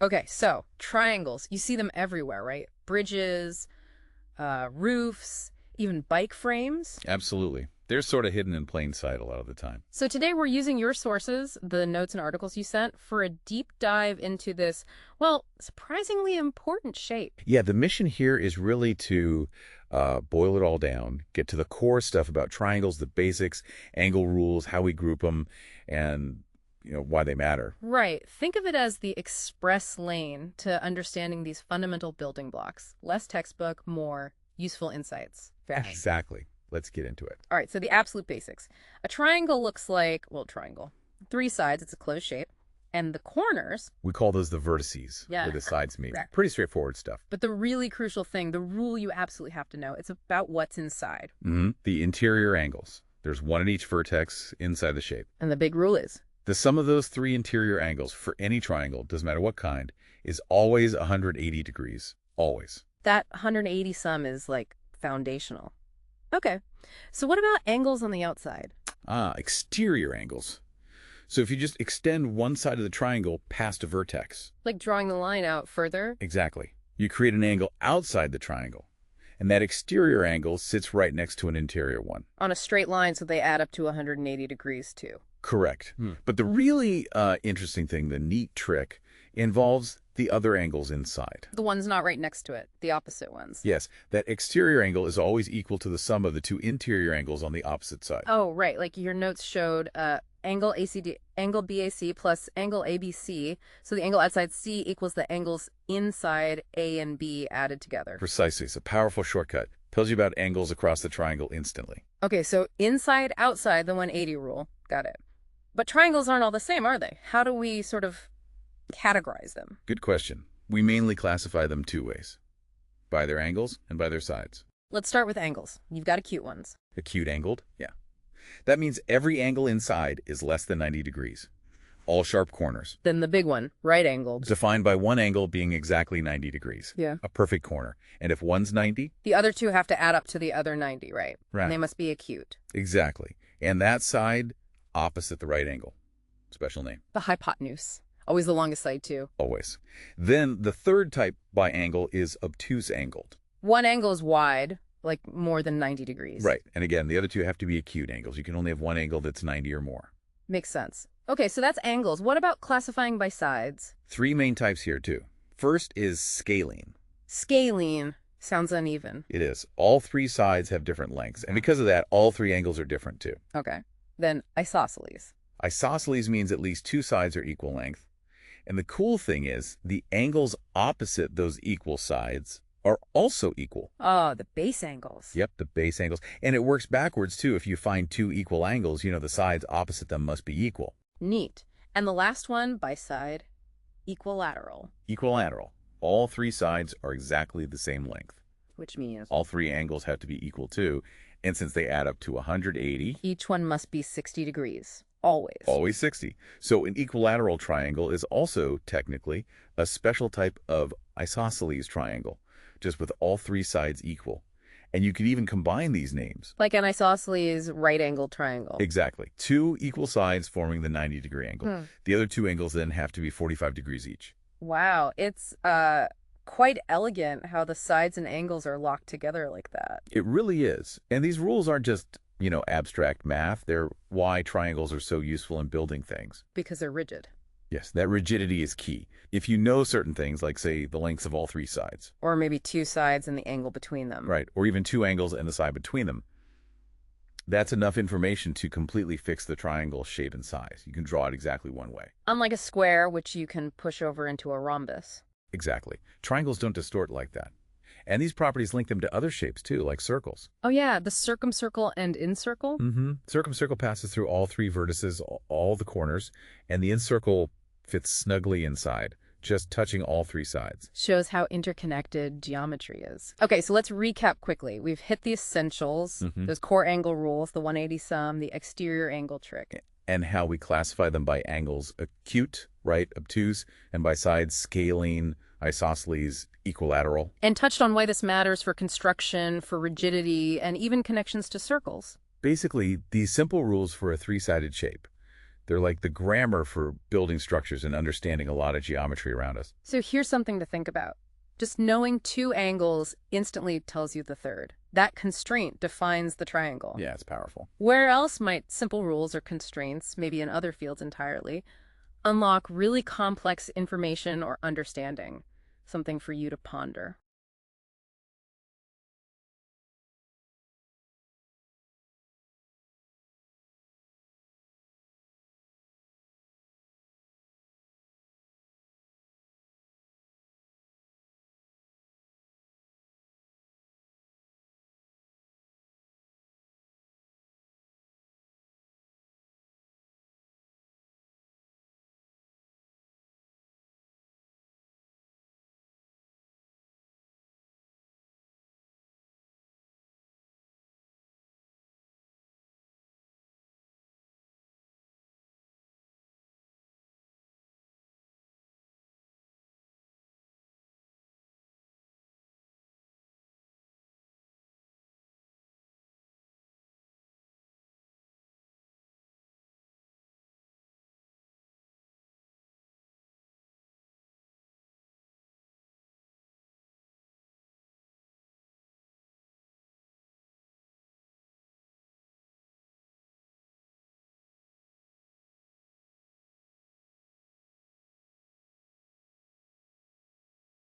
Okay, so triangles. You see them everywhere, right? Bridges, roofs, even bike frames. Absolutely. They're sort of hidden in plain sight a lot of the time. So today we're using your sources, the notes and articles you sent, for a deep dive into this, well, surprisingly important shape. Yeah, the mission here is really to boil it all down, get to the core stuff about triangles, the basics, angle rules, how we group them, and why they matter. Right. Think of it as the express lane to understanding these fundamental building blocks. Less textbook, more useful insights. Exactly. Let's get into it. All right, so the absolute basics. A triangle looks like, well, triangle. 3 sides, it's a closed shape. And the corners. We call those the vertices, Yeah. where the sides meet. Correct. Pretty straightforward stuff. But the really crucial thing, the rule you absolutely have to know, it's about what's inside. The interior angles. There's one at each vertex inside the shape. And the big rule is? The sum of those 3 interior angles for any triangle, doesn't matter what kind, is always 180 degrees. Always. That 180 sum is like foundational. Okay. So what about angles on the outside? Exterior angles. So if you just extend one side of the triangle past a vertex. Like drawing the line out further? Exactly. You create an angle outside the triangle. And that exterior angle sits right next to an interior one. On a straight line, so they add up to 180 degrees too. Correct. But the really interesting thing, the neat trick, involves the other angles inside. The ones not right next to it, the opposite ones. Yes, that exterior angle is always equal to the sum of the 2 interior angles on the opposite side. Oh, right. Like your notes showed angle BAC plus angle ABC. So the angle outside C equals the angles inside A and B added together. Precisely. It's a powerful shortcut. Tells you about angles across the triangle instantly. Okay, so inside, outside, the 180 rule. Got it. But triangles aren't all the same, are they? How do we sort of categorize them? Good question. We mainly classify them 2 ways. By their angles and by their sides. Let's start with angles. You've got acute ones. Acute angled? Yeah. That means every angle inside is less than 90 degrees. All sharp corners. Then the big one, right angled. Defined by one angle being exactly 90 degrees. Yeah. A perfect corner. And if one's 90? The other 2 have to add up to the other 90, right? Right. And they must be acute. Exactly. And that side opposite the right angle. Special name. The hypotenuse. Always the longest side, too. Always. Then the third type by angle is obtuse angled. One angle is wide, like more than 90 degrees. Right. And again, the other 2 have to be acute angles. You can only have one angle that's 90 or more. Makes sense. Okay, so that's angles. What about classifying by sides? 3 main types here, too. First is scalene. Scalene sounds uneven. It is. All 3 sides have different lengths. And because of that, all 3 angles are different, too. Okay. Then isosceles. Isosceles means at least 2 sides are equal length. And the cool thing is, the angles opposite those equal sides are also equal. Oh, the base angles. Yep, the base angles. And it works backwards, too. If you find 2 equal angles, the sides opposite them must be equal. Neat. And the last one, by side, equilateral. Equilateral. All 3 sides are exactly the same length. Which means? All 3 angles have to be equal, too. And since they add up to 180... Each one must be 60 degrees. Always. Always 60. So an equilateral triangle is also, technically, a special type of isosceles triangle, just with all 3 sides equal. And you could even combine these names. Like an isosceles right-angled triangle. Exactly. 2 equal sides forming the 90-degree angle. The other 2 angles then have to be 45 degrees each. Wow. It's quite elegant how the sides and angles are locked together like that. It really is. And these rules aren't just, abstract math. They're why triangles are so useful in building things. Because they're rigid. Yes, that rigidity is key. If you know certain things, like, say, the lengths of all 3 sides. Or maybe 2 sides and the angle between them. Right, or even 2 angles and the side between them. That's enough information to completely fix the triangle shape and size. You can draw it exactly one way. Unlike a square, which you can push over into a rhombus. Exactly. Triangles don't distort like that. And these properties link them to other shapes, too, like circles. Oh, yeah, the circumcircle and incircle? Circumcircle passes through all 3 vertices, all the corners, and the incircle fits snugly inside, just touching all 3 sides. Shows how interconnected geometry is. Okay, so let's recap quickly. We've hit the essentials, those core angle rules, the 180 sum, the exterior angle trick. And how we classify them by angles: acute, right, obtuse, and by sides: scalene, isosceles, equilateral. And touched on why this matters for construction, for rigidity, and even connections to circles. Basically, these simple rules for a 3-sided shape. They're like the grammar for building structures and understanding a lot of geometry around us. So here's something to think about. Just knowing two angles instantly tells you the third. That constraint defines the triangle. Yeah, it's powerful. Where else might simple rules or constraints, maybe in other fields entirely, unlock really complex information or understanding? Something for you to ponder.